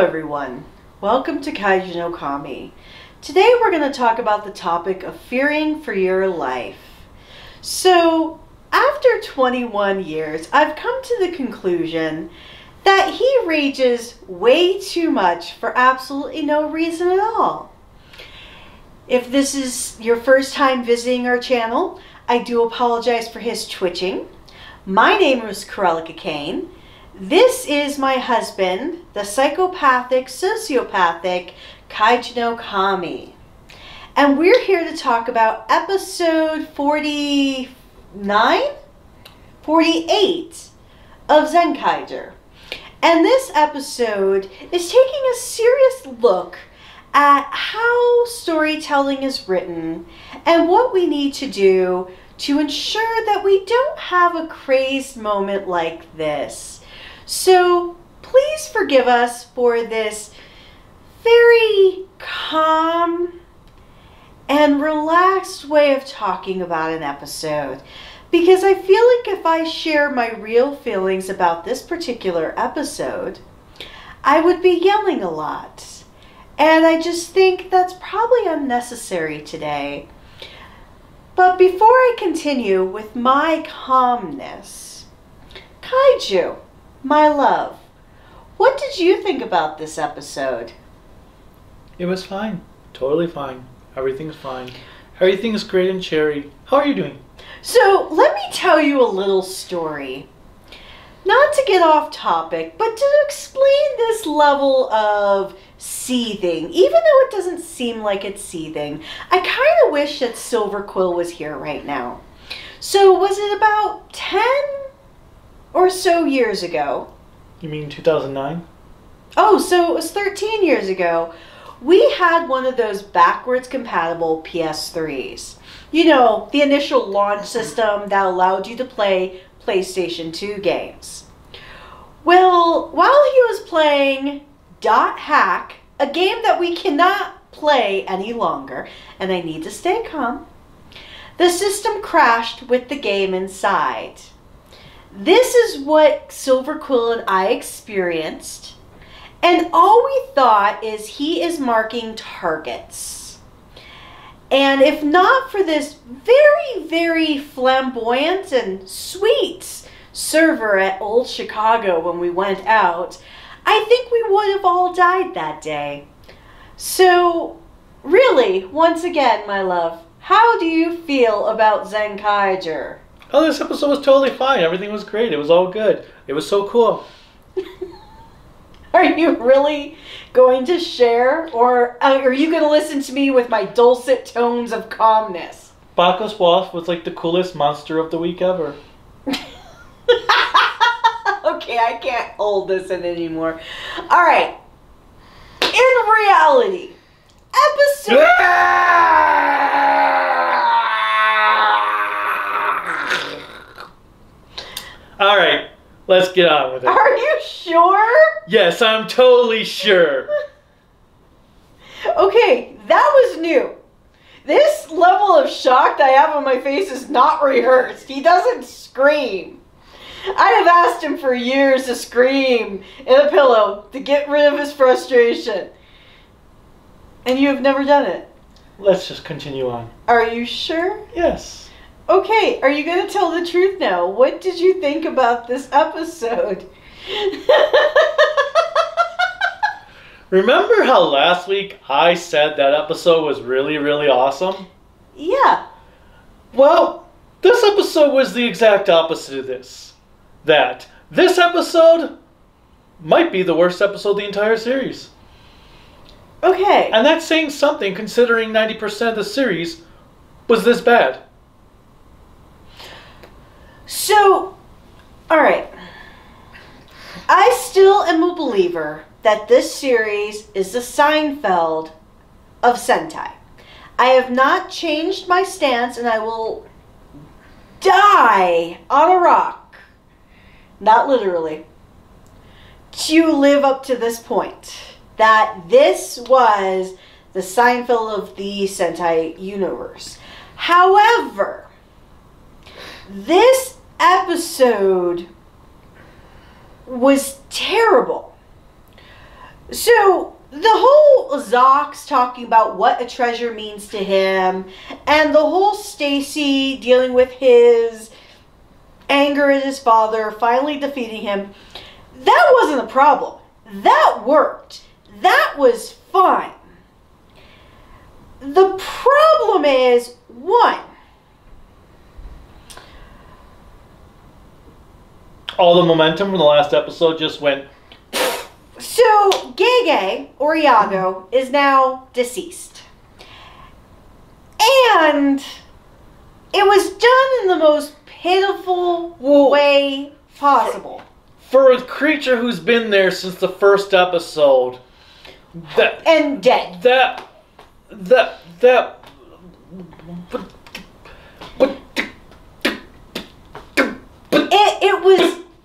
everyone. Welcome to Kaiju no Kami. Today we're going to talk about the topic of fearing for your life. So, after 21 years, I've come to the conclusion that he rages way too much for absolutely no reason at all. If this is your first time visiting our channel, I do apologize for his twitching. My name is Corellica Kane. This is my husband, the psychopathic, sociopathic Kaiju no Kami. And we're here to talk about episode 48 of Zenkaiger. And this episode is taking a serious look at how storytelling is written and what we need to do to ensure that we don't have a crazed moment like this. So please forgive us for this very calm and relaxed way of talking about an episode, because I feel like if I share my real feelings about this particular episode, I would be yelling a lot. And I just think that's probably unnecessary today. But before I continue with my calmness, Kaiju, my love, what did you think about this episode? It was fine. Totally fine. Everything's fine. Everything's great and cherry. How are you doing? So, let me tell you a little story. Not to get off topic, but to explain this level of seething, even though it doesn't seem like it's seething. I kind of wish that Silver Quill was here right now. So, was it about 10 or so years ago? You mean 2009? Oh, so it was 13 years ago. We had one of those backwards compatible PS3s. You know, the initial launch system that allowed you to play PlayStation 2 games. Well, while he was playing Dot Hack, a game that we cannot play any longer, and I need to stay calm, the system crashed with the game inside. This is what Silver Quill and I experienced, and all we thought is he is marking targets. And if not for this very, very flamboyant and sweet server at Old Chicago when we went out, I think we would have all died that day. So, really, once again, my love, how do you feel about Zenkaiger? Oh, this episode was totally fine. Everything was great. It was all good. It was so cool. Are you really going to share, or are you going to listen to me with my dulcet tones of calmness? Bacchus Wasp was like the coolest monster of the week ever. Okay, I can't hold this in anymore. All right. In reality, episode... All right, let's get on with it. Are you sure? Yes, I'm totally sure. Okay, that was new. This level of shock that I have on my face is not rehearsed. He doesn't scream. I have asked him for years to scream in a pillow to get rid of his frustration. And you have never done it. Let's just continue on. Are you sure? Yes. Okay, are you going to tell the truth now? What did you think about this episode? Remember how last week I said that episode was really, really awesome? Yeah. Well, this episode was the exact opposite of this. That this episode might be the worst episode of the entire series. Okay. And that's saying something considering 90% of the series was this bad. So, alright. I still am a believer that this series is the Seinfeld of Sentai. I have not changed my stance, and I will die on a rock, not literally, to live up to this point. That this was the Seinfeld of the Sentai universe. However, this episode was terrible. So the whole Zox talking about what a treasure means to him, and the whole Stacy dealing with his anger at his father, finally defeating him, that wasn't a problem. That worked. That was fine. The problem is, one, all the momentum from the last episode just went. So Gege, or Iago, is now deceased. And it was done in the most pitiful way possible. For a creature who's been there since the first episode. And dead.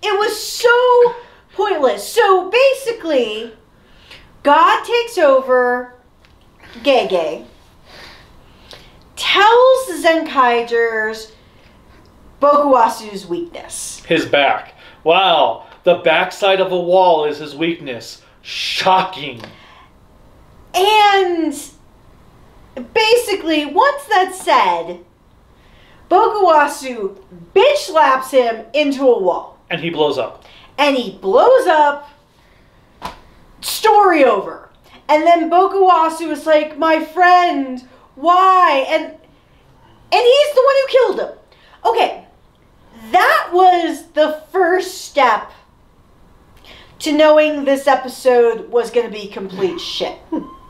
It was so pointless. So basically, God takes over Gege, tells the Zenkaigers Bokuwasu's weakness. His back. Wow. The backside of a wall is his weakness. Shocking. And basically, once that's said, Bokuwasu bitch slaps him into a wall. And he blows up. And he blows up. Story over. And then Bokuwasu is like, my friend, why? And he's the one who killed him. Okay, that was the first step to knowing this episode was going to be complete shit.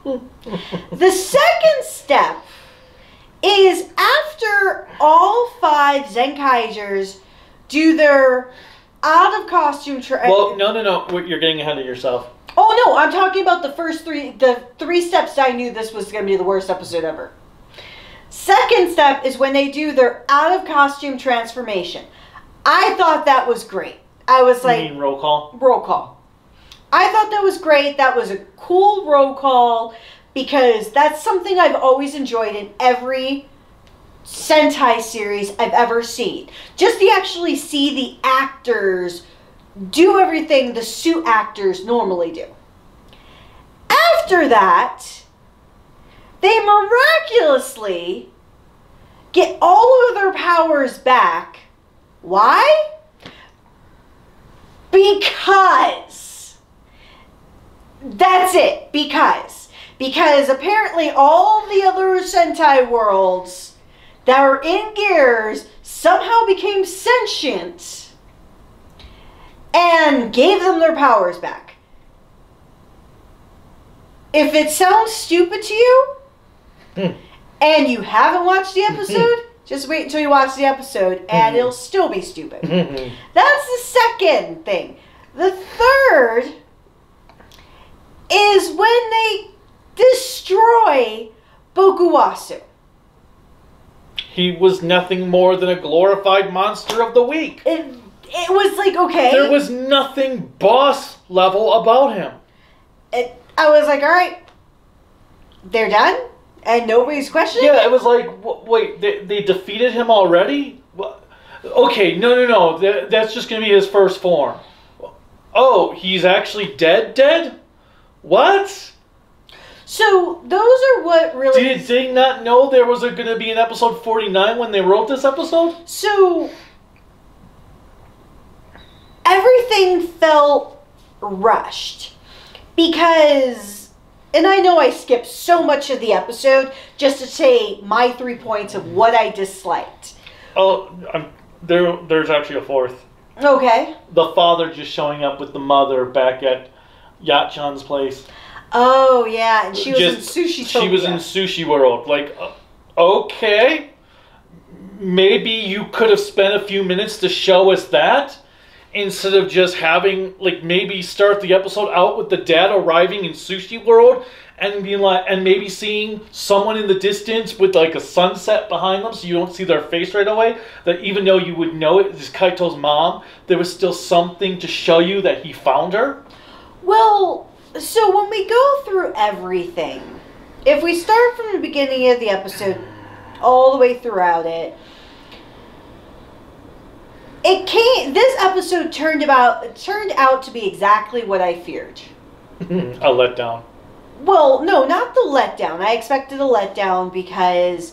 The second step is after all 5 Zenkaigers do their out of costume well, no. You're getting ahead of yourself. Oh no, I'm talking about the first 3, the 3 steps I knew this was going to be the worst episode ever. Second step is when they do their out of costume transformation. I thought that was great. I was like, you mean roll call? Roll call. I thought that was great. That was a cool roll call because that's something I've always enjoyed in every Sentai series I've ever seen. Just to actually see the actors do everything the suit actors normally do. After that, they miraculously get all of their powers back. Why? Because. That's it. Because apparently all the other Sentai worlds that were in Gears somehow became sentient and gave them their powers back. If it sounds stupid to you, and you haven't watched the episode, just wait until you watch the episode, and it'll still be stupid. That's the second thing. The third is when they destroy Bokuwasu. He was nothing more than a glorified monster of the week. It was like, okay. There was nothing boss level about him. I was like, all right, they're done? And nobody's questioning? Yeah, it was like, wait, they defeated him already? Okay, no. That's just going to be his first form. Oh, he's actually dead? What? So, those are what really... Did they not know there was going to be an episode 49 when they wrote this episode? So, everything felt rushed. Because, and I know I skipped so much of the episode just to say my 3 points of what I disliked. Oh, there's actually a fourth. Okay. The father just showing up with the mother back at Yacht-chan's place. Oh, yeah, and she was in Sushi Tokyo. She was in Sushi World. Like, okay. Maybe you could have spent a few minutes to show us that instead of just having, like, maybe start the episode out with the dad arriving in Sushi World and being like, and maybe seeing someone in the distance with, like, a sunset behind them so you don't see their face right away. That even though you would know it is Kaito's mom, there was still something to show you that he found her. Well... So when we go through everything, if we start from the beginning of the episode all the way throughout it, this episode turned out to be exactly what I feared. A letdown. Well, no, not the letdown. I expected a letdown because,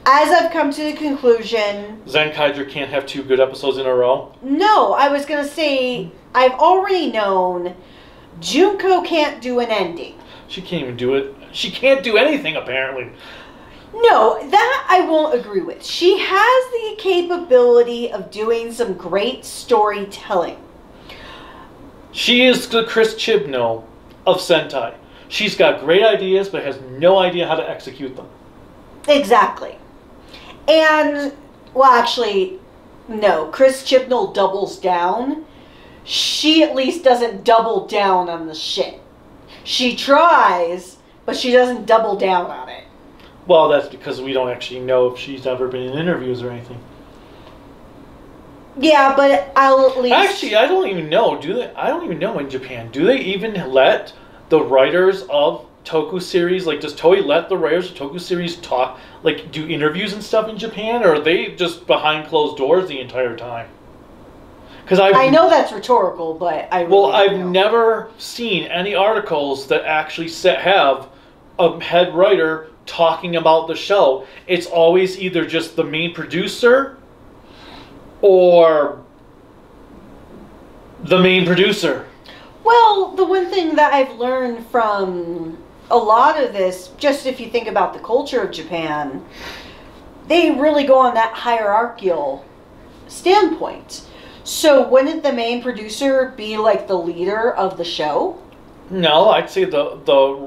as I've come to the conclusion... Zenkaiger can't have 2 good episodes in a row? No, I was going to say, I've already known Junko can't do an ending. She can't even do it. She can't do anything, apparently. No, that I won't agree with. She has the capability of doing some great storytelling. She is the Chris Chibnall of Sentai. She's got great ideas, but has no idea how to execute them. Exactly. And, well, actually, no. Chris Chibnall doubles down. She at least doesn't double down on the shit. She tries, but she doesn't double down on it. Well, that's because we don't actually know if she's ever been in interviews or anything. Yeah, but I'll at least... Actually, I don't even know. Do they? I don't even know in Japan. Do they even let the writers of Toku series, like, does Toei let the writers of Toku series talk, like, do interviews and stuff in Japan, or are they just behind closed doors the entire time? Because I know that's rhetorical, but I really I've don't know. never seen any articles that actually have a head writer talking about the show. It's always either just the main producer or the main producer. Well, the one thing that I've learned from a lot of this, just if you think about the culture of Japan, they really go on that hierarchical standpoint. So wouldn't the main producer be like the leader of the show? No, I'd say the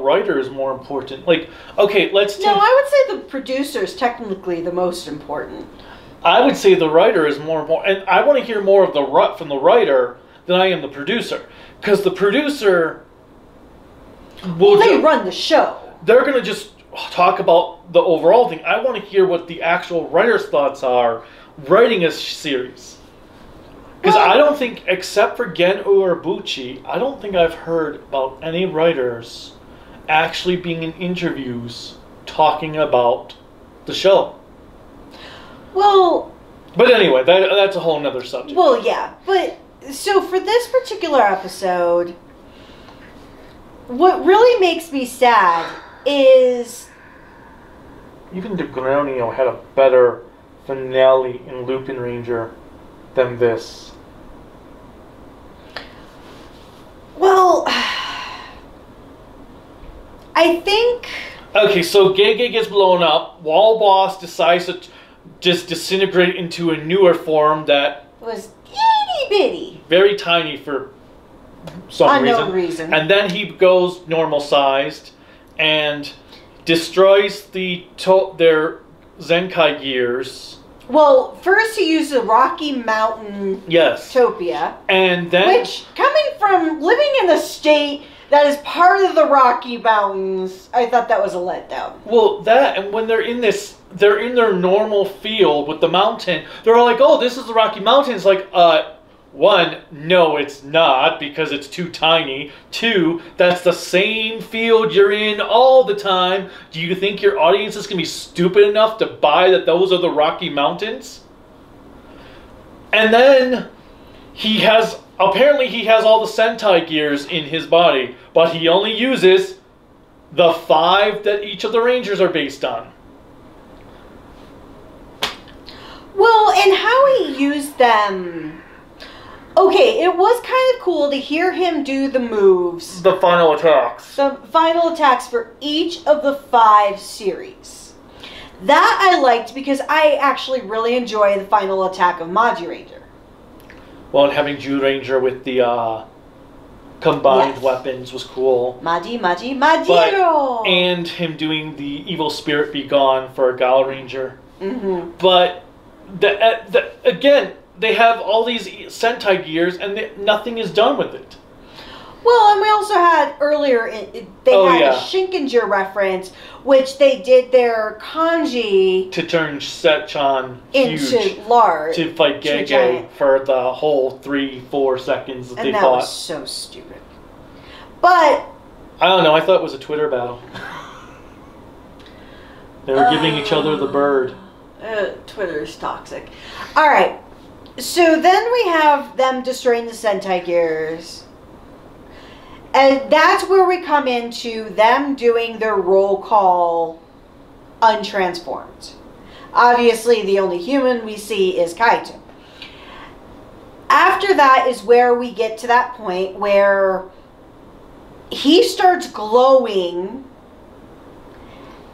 writer is more important. Like, okay, let's take... No, I would say the producer is technically the most important. I would say the writer is more important, and I want to hear more of from the writer than I am the producer, because the producer will... Well, they run the show. They're going to just talk about the overall thing. I want to hear what the actual writer's thoughts are writing a series. Because I don't think, except for Gen Urobuchi, I don't think I've heard about any writers actually being in interviews talking about the show. Well... But anyway, that's a whole nother subject. Well, yeah. But, so for this particular episode, what really makes me sad is... Even DeGronio had a better finale in Lupin Ranger than this. Well, I think... Okay, so Gege gets blown up. Wall Boss decides to just disintegrate into a newer form that... was itty-bitty. Very tiny for some unknown reason. And then he goes normal-sized and destroys their Zenkai gears. Well, first he used the Rocky Mountain Topia. And then... Which, coming from living in a state that is part of the Rocky Mountains, I thought that was a letdown. Well, that, and when they're in their normal field with the mountain, they're all like, oh, this is the Rocky Mountains. Like, one, no, it's not, because it's too tiny. Two, that's the same field you're in all the time. Do you think your audience is going to be stupid enough to buy that those are the Rocky Mountains? And then apparently he has all the Sentai gears in his body, but he only uses the 5 that each of the Rangers are based on. Well, and how he used them... Okay, it was kind of cool to hear him do the moves. The final attacks. The final attacks for each of the 5 series. That I liked because I actually really enjoy the final attack of Maji Ranger. Well, and having Jew Ranger with the combined weapons was cool. Majiro! And him doing the Evil Spirit Be Gone for a Gala Ranger. Mm-hmm. But, again... They have all these Sentai gears, and nothing is done with it. Well, and we also had earlier, they had a Shinkenger reference, which they did their kanji... To turn Setchan huge. Into large. To fight Gege for the whole 3-4 seconds that they fought. And that was so stupid. But... I don't know, I thought it was a Twitter battle. They were giving each other the bird. Twitter's toxic. Alright. So then we have them destroying the Sentai gears. And that's where we come into them doing their roll call untransformed. Obviously, the only human we see is Kaiju. After that is where we get to that point where he starts glowing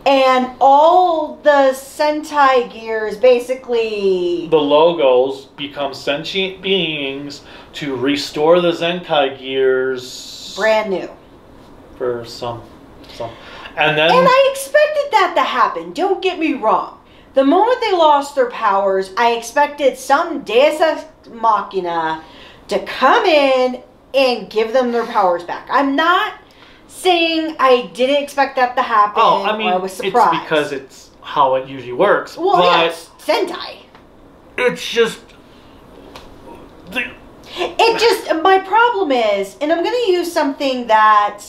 and all the Sentai gears basically... The logos become sentient beings to restore the Zenkai gears. Brand new. For some. And then... And I expected that to happen, don't get me wrong. The moment they lost their powers, I expected some Deus Ex Machina to come in and give them their powers back. I'm not saying I didn't expect that to happen. Oh, I mean, or I was surprised. it's because it's how it usually works. Well, but yeah, it's Sentai. It's just... My problem is, and I'm going to use something that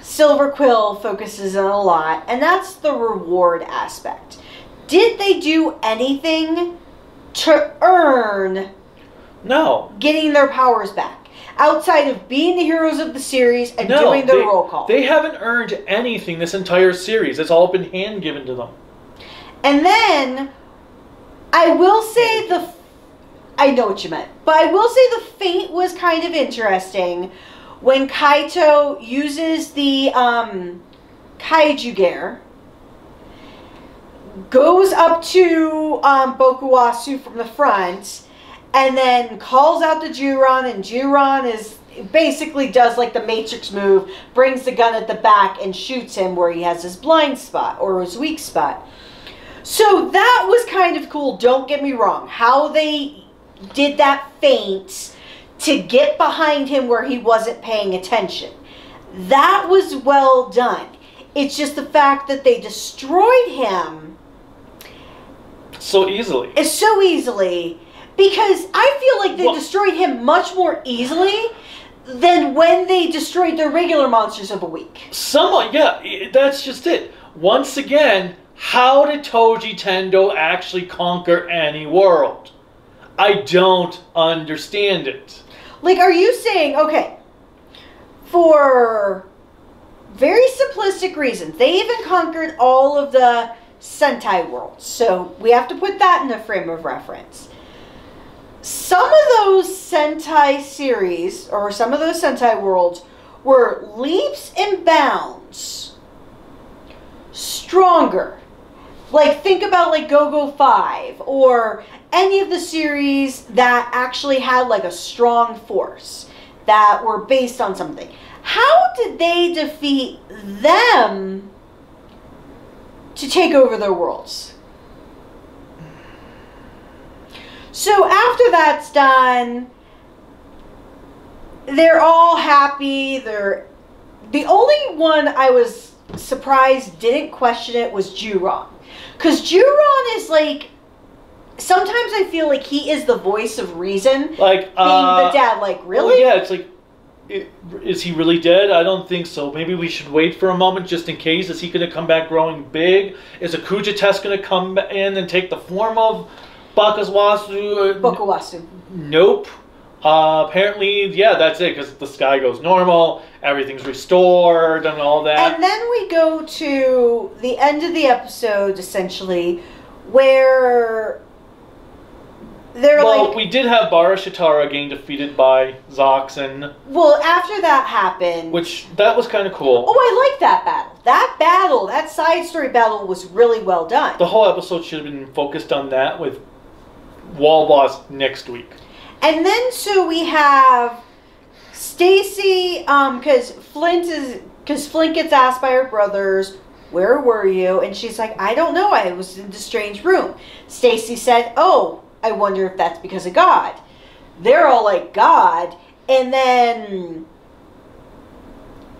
Silver Quill focuses on a lot, and that's the reward aspect. Did they do anything to earn getting their powers back? Outside of being the heroes of the series and doing their roll call. They haven't earned anything this entire series. It's all been hand-given to them. And then, I will say I know what you meant. But I will say the feint was kind of interesting when Kaito uses the kaiju gear, goes up to Bokuwasu from the front, and then calls out to Juron, and Juron basically does like the Matrix move, brings the gun at the back and shoots him where he has his blind spot or his weak spot. So that was kind of cool, don't get me wrong. How they did that feint to get behind him where he wasn't paying attention. That was well done. It's just the fact that they destroyed him so easily. It's so easily, because I feel like they destroyed him much more easily than when they destroyed their regular monsters of a week. Somewhat, yeah. That's just it. Once again, how did Toji Tendo actually conquer any world? I don't understand it. Like, are you saying, okay, for very simplistic reasons, they even conquered all of the Sentai worlds. So we have to put that in a frame of reference. Some of those Sentai series, or some of those Sentai worlds, were leaps and bounds stronger. Like, think about like Go-Go 5, or any of the series that actually had like a strong force, that were based on something. How did they defeat them to take over their worlds? So after that's done, they're all happy. The only one I was surprised didn't question it was Juron. Because Juron is like, sometimes I feel like he is the voice of reason. Like, being the dad, like, really? Well, yeah, it's like, is he really dead? I don't think so. Maybe we should wait for a moment just in case. Is he going to come back growing big? Is a Kuja test going to come in and take the form of Bokuwasu? Nope. Apparently, yeah, that's it, because the sky goes normal, everything's restored, and all that. And then we go to the end of the episode, essentially, where they're like... Well, we did have Bara Shitara getting defeated by Zoxen. Well, after that happened... Which, that was kind of cool. Oh, I like that battle. That side story battle was really well done. The whole episode should have been focused on that, with Wall Boss next week. And then, so we have Stacy, because Flint gets asked by her brothers, where were you? And she's like, I don't know, I was in the strange room. Stacy said, oh, I wonder if that's because of God. They're all like, God. And then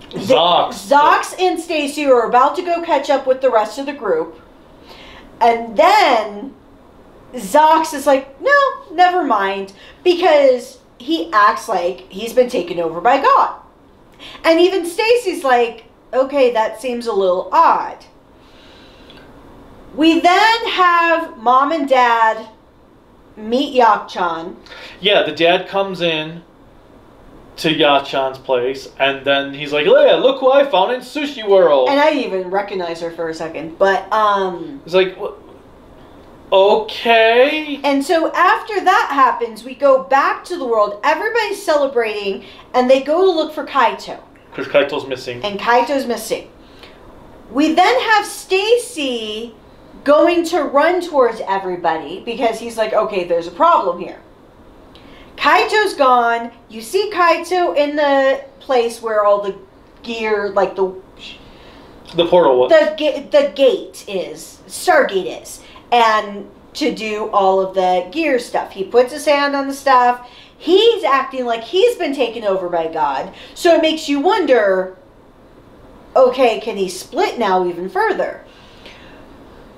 Zox and Stacy are about to go catch up with the rest of the group. And then Zox is like, no, never mind, because he acts like he's been taken over by God. And even Stacy's like, okay, that seems a little odd. We then have Mom and Dad meet Yak-chan. Yeah, the dad comes in to Yak-chan's place, and then he's like, "Yeah, look who I found in Sushi World." And I even recognize her for a second, but it's like, okay. And so after that happens, we go back to the world. Everybody's celebrating, and they go to look for Kaito. Because Kaito's missing. And Kaito's missing. We then have Stacy going to run towards everybody because he's like, okay, there's a problem here. Kaito's gone. You see Kaito in the place where all the gear, like the portal was. The gate is, Stargate is. And to do all of the gear stuff. He puts his hand on the stuff. He's acting like he's been taken over by God. So it makes you wonder, okay, can he split now even further?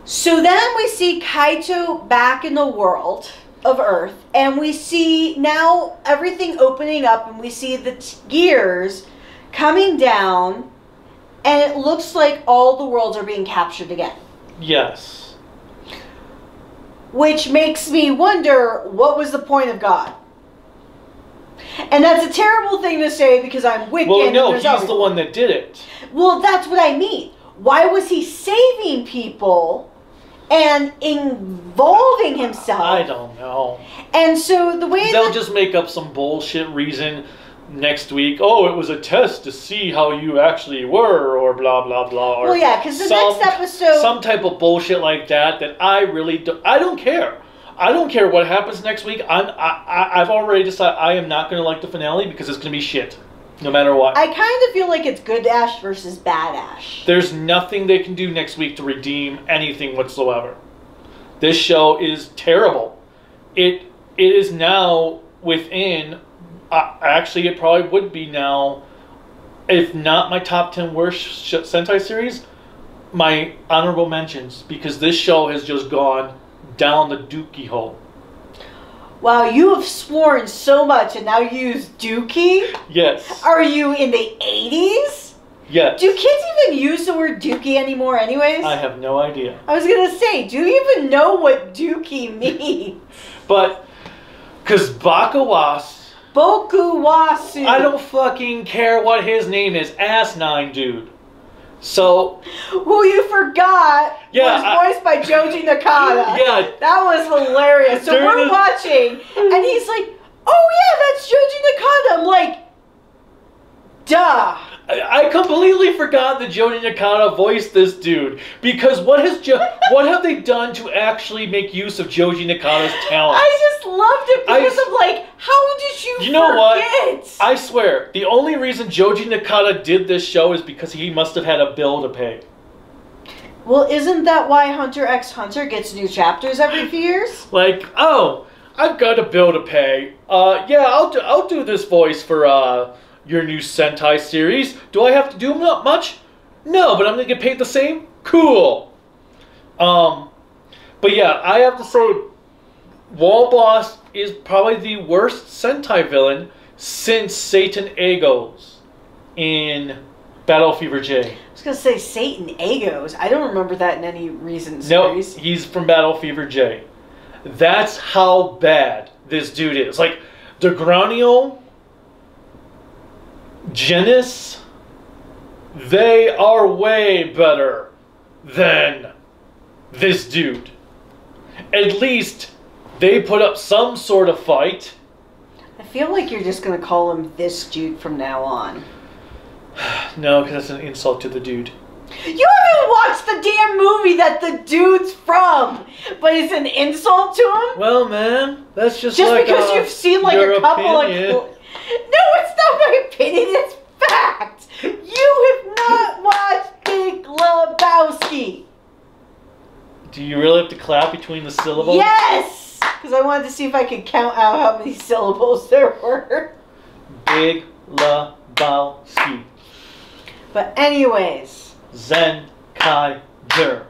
So then we see Kaito back in the world of Earth, and we see now everything opening up, and we see the gears coming down, and it looks like all the worlds are being captured again. Yes. Which makes me wonder, what was the point of God? And that's a terrible thing to say because I'm Wiccan. Well, no, he's the one that did it. Well, that's what I mean. Why was he saving people and involving himself? I don't know. And so the way they'll just make up some bullshit reason next week. Oh, it was a test to see how you actually were, or blah blah blah. Or well, yeah, because the next episode, some type of bullshit like that. That I really don't. I don't care. I don't care what happens next week. I've already decided I am not going to like the finale because it's going to be shit, no matter what. I kind of feel like it's good Ash versus bad Ash. There's nothing they can do next week to redeem anything whatsoever. This show is terrible. It is now within. Actually, it probably would be now, if not my top 10 worst Sentai series, my honorable mentions, because this show has just gone down the dookie hole. Wow, you have sworn so much and now you use dookie? Yes. Are you in the 80s? Yes. Do kids even use the word dookie anymore anyways? I have no idea. I was going to say, do you even know what dookie means? But, because Bokuwasu, I don't fucking care what his name is, Ass9 dude. So, who you forgot was voiced by Joji Nakata. Yeah. That was hilarious. So we're watching, and he's like, oh yeah, that's Joji Nakata. I'm like, duh. I completely forgot that Joji Nakata voiced this dude, because what have they done to actually make use of Joji Nakata's talent? I just loved it because I'm like, how did you forget? Know what? I swear, the only reason Joji Nakata did this show is because he must have had a bill to pay. Well, isn't that why Hunter x Hunter gets new chapters every few years? Like, oh, I've got a bill to pay. Yeah, I'll do this voice for your new Sentai series. Do I have to do much? No, but I'm gonna get paid the same? Cool. But yeah, I have to say, Wall Boss is probably the worst Sentai villain since Satan Egos in Battle Fever J. I was gonna say Satan Egos. I don't remember that in any recent series. No, he's from Battle Fever J. That's how bad this dude is. Like, DeGranio, Genis, they are way better than this dude. At least they put up some sort of fight. I feel like you're just going to call him this dude from now on. No, because that's an insult to the dude. You haven't watched the damn movie that the dude's from, but it's an insult to him? Well, man, that's just like because you've seen like a couple opinion. No, it's not my opinion, it's fact. You have not watched Big Lebowski. Do you really have to clap between the syllables? Yes! Because I wanted to see if I could count out how many syllables there were. Big Lebowski. But anyways. Zenkaiger.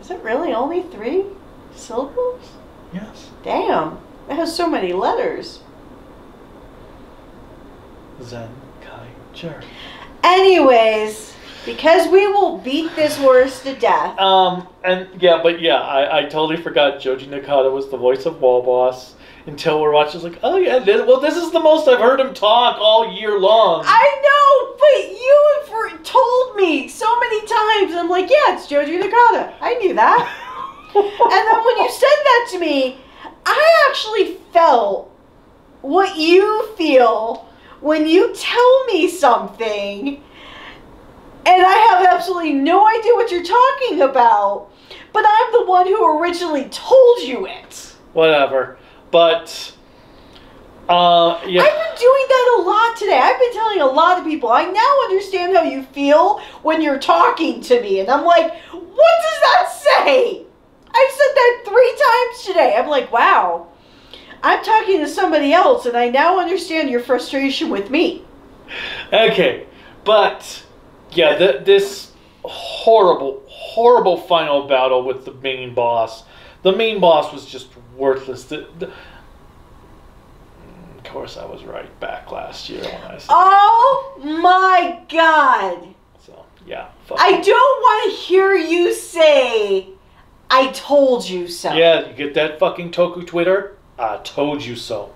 Is it really only 3 syllables? Yes. Damn. It has so many letters. Zenkaiger. Anyways. Because we will beat this horse to death. I totally forgot Joji Nakata was the voice of Wall Boss until we're watching. It's like, oh yeah, this is the most I've heard him talk all year long. I know, but you have told me so many times. I'm like, yeah, it's Joji Nakata. I knew that. And then when you said that to me, I actually felt what you feel when you tell me something and I have absolutely no idea what you're talking about, but I'm the one who originally told you it. Whatever. But, yeah. I've been doing that a lot today. I've been telling a lot of people, I now understand how you feel when you're talking to me. And I'm like, what does that say? I've said that 3 times today. I'm like, wow. I'm talking to somebody else, and I now understand your frustration with me. Okay, but... yeah, this horrible, horrible final battle with the main boss. The main boss was just worthless. Of course, I was right back last year when I said. Oh my God! So yeah. I don't want to hear you say, "I told you so." Yeah, you get that fucking Toku Twitter? I told you so.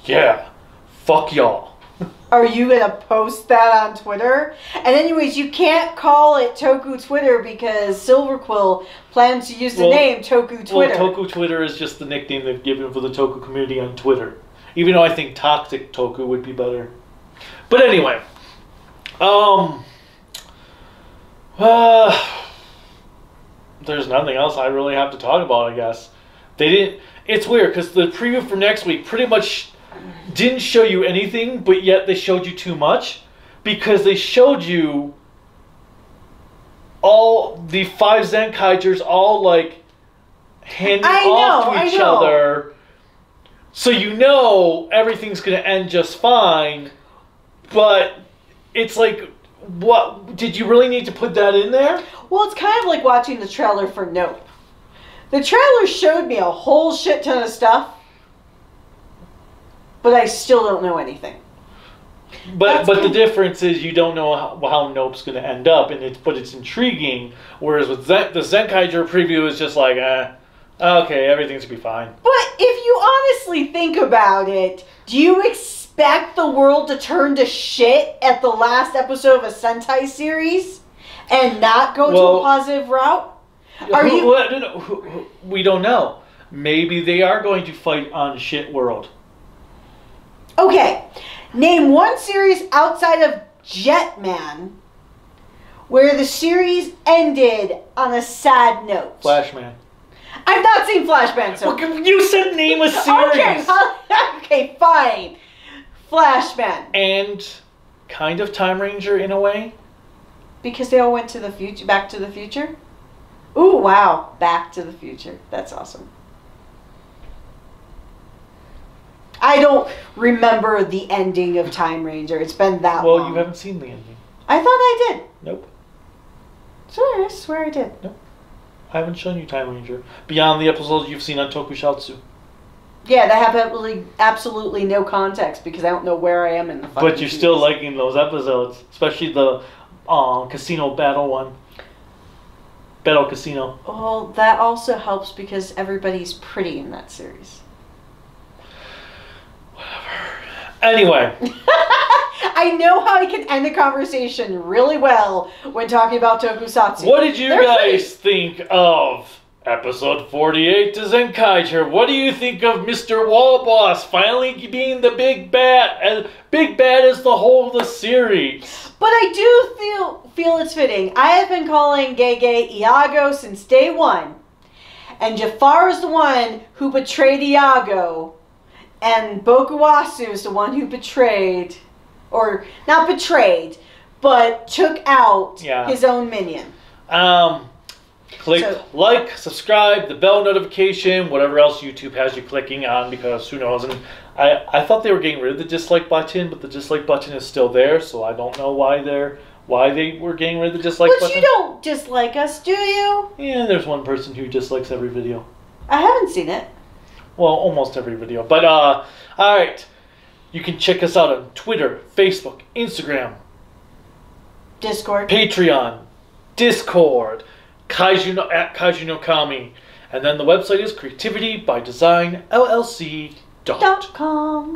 Yeah, fuck y'all. Are you going to post that on Twitter? And anyways, you can't call it Toku Twitter because Silverquill plans to use the name Toku Twitter. Well, Toku Twitter is just the nickname they've given for the Toku community on Twitter. Even though I think Toxic Toku would be better. But anyway. There's nothing else I really have to talk about, I guess. It's weird because the preview for next week pretty much didn't show you anything, but yet they showed you too much, because they showed you all the 5 Zenkaigers all like handing off to each other, so you know everything's gonna end just fine. But it's like, what did you really need to put that in there? Well, it's kind of like watching the trailer for Nope. The trailer showed me a whole shit ton of stuff, but I still don't know anything. But the difference is you don't know how Nope's going to end up, but it's intriguing. Whereas with the Zenkaiger preview is just like, okay, everything's going to be fine. But if you honestly think about it, do you expect the world to turn to shit at the last episode of a Sentai series and not go to a positive route? We don't know. Maybe they are going to fight on shit world. Okay, name one series outside of Jetman where the series ended on a sad note. Flashman. I've not seen Flashman, so... Well, you said name a series. Okay, fine. Flashman. And kind of Time Ranger in a way. Because they all went to the future, Back to the Future? Ooh, wow. Back to the Future. That's awesome. I don't remember the ending of Time Ranger. It's been that long. Well, you haven't seen the ending. I thought I did. Nope. Sorry, I swear I did. Nope. I haven't shown you Time Ranger. Beyond the episodes you've seen on Tokusatsu. Yeah, that have absolutely no context because I don't know where I am in the fucking But you're still liking those episodes. Especially the casino battle one. Battle Casino. Well, that also helps because everybody's pretty in that series. Anyway. I know how I can end the conversation really well when talking about Tokusatsu. What did you guys think of episode 48 to Zenkaiger? What do you think of Mr. Wall Boss finally being the big bad? And big bad is the whole of the series. But I do feel it's fitting. I have been calling Gege Iago since day one. And Jafar is the one who betrayed Iago. And Bokuwasu is the one who betrayed, or not betrayed, but took out his own minion. Click like, subscribe, the bell notification, whatever else YouTube has you clicking on, because who knows. And I thought they were getting rid of the dislike button, but the dislike button is still there, so I don't know why they were getting rid of the dislike button. But you don't dislike us, do you? Yeah, there's one person who dislikes every video. I haven't seen it. Well, almost every video. But, alright. You can check us out on Twitter, Facebook, Instagram. Discord. Patreon, Discord, at Kaiju no Kami. And then the website is creativitybydesignllc.com.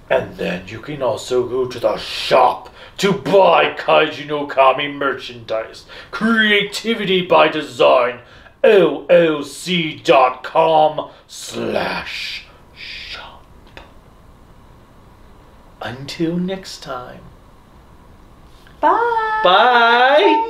And then you can also go to the shop to buy Kaiju no Kami merchandise. creativitybydesignllc.com/shop. Until next time. Bye. Bye.